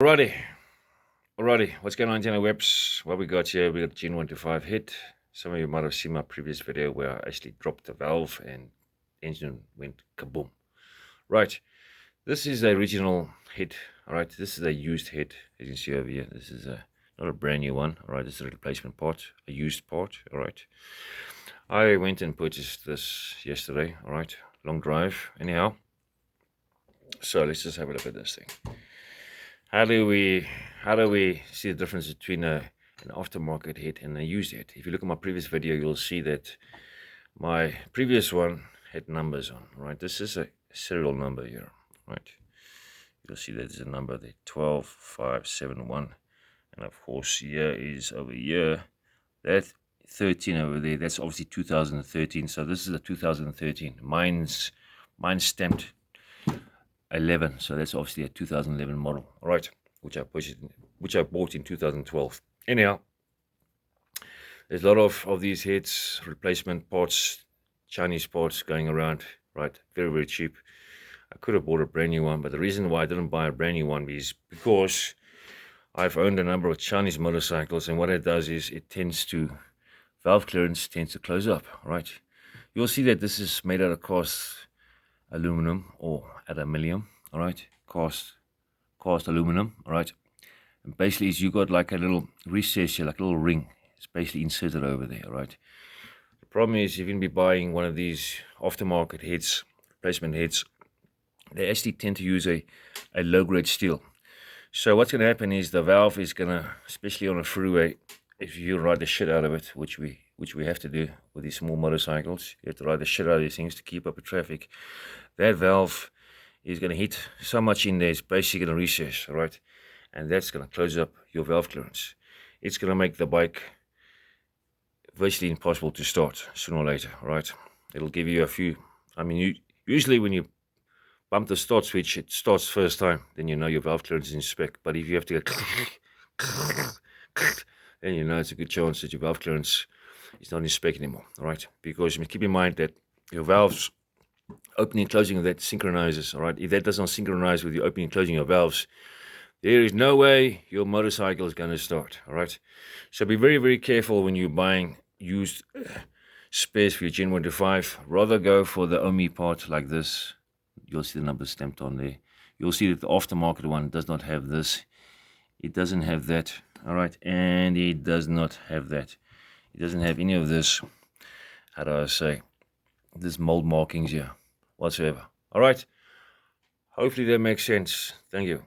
Alrighty, what's going on, channel webs? What we got here, we got Gen 125 hit. Some of you might have seen my previous video where I actually dropped the valve and engine went kaboom. Right, this is the original hit. Alright, this is a used hit, as you can see over here. This is not a brand new one. Alright, this is a replacement part, a used part. Alright, I went and purchased this yesterday. Alright, long drive. Anyhow, so let's just have a look at this thing. How do we see the difference between an aftermarket hit and a used hit? If you look at my previous video, you'll see that my previous one had numbers on. Right, this is a serial number here. Right, you'll see that there's a number there, 12571, and of course here is over here that 13 over there. That's obviously 2013. So this is a 2013. Mine's stamped 11, so that's obviously a 2011 model. All right, which I bought in 2012. Anyhow, there's a lot of these hits, replacement parts, Chinese parts going around. Right, very, very cheap. I could have bought a brand new one, but the reason why I didn't buy a brand new one is because I've owned a number of Chinese motorcycles, and what it does is it valve clearance tends to close up. Right, you'll see that this is made out of cast aluminum or aluminium. All right, cast aluminum. All right, and basically you got like a little recess here, like a little ring. It's basically inserted over there. All right, the problem is you're going to be buying one of these aftermarket heads, replacement heads. They actually tend to use a low grade steel. So what's going to happen is the valve is going to, especially on a freeway, if you ride the shit out of it, which we have to do with these small motorcycles, you have to ride the shit out of these things to keep up with traffic. That valve is going to hit so much in there, it's basically going to recess, all right? And that's going to close up your valve clearance. It's going to make the bike virtually impossible to start sooner or later, all right? It'll give you a few, usually when you bump the start switch, it starts first time, then you know your valve clearance is in spec. But if you have to go, then you know it's a good chance that your valve clearance is not in spec anymore, all right? Because you must keep in mind that your valves, opening and closing of that synchronizes, all right? If that does not synchronize with your opening and closing of valves, there is no way your motorcycle is going to start, all right? So be very, very careful when you're buying used spares for your Gen 125. Rather go for the OMI part like this. You'll see the numbers stamped on there. You'll see that the aftermarket one does not have this. It doesn't have that, all right? And it does not have that. It doesn't have any of this, how do I say, this mold markings here whatsoever. All right, hopefully that makes sense. Thank you.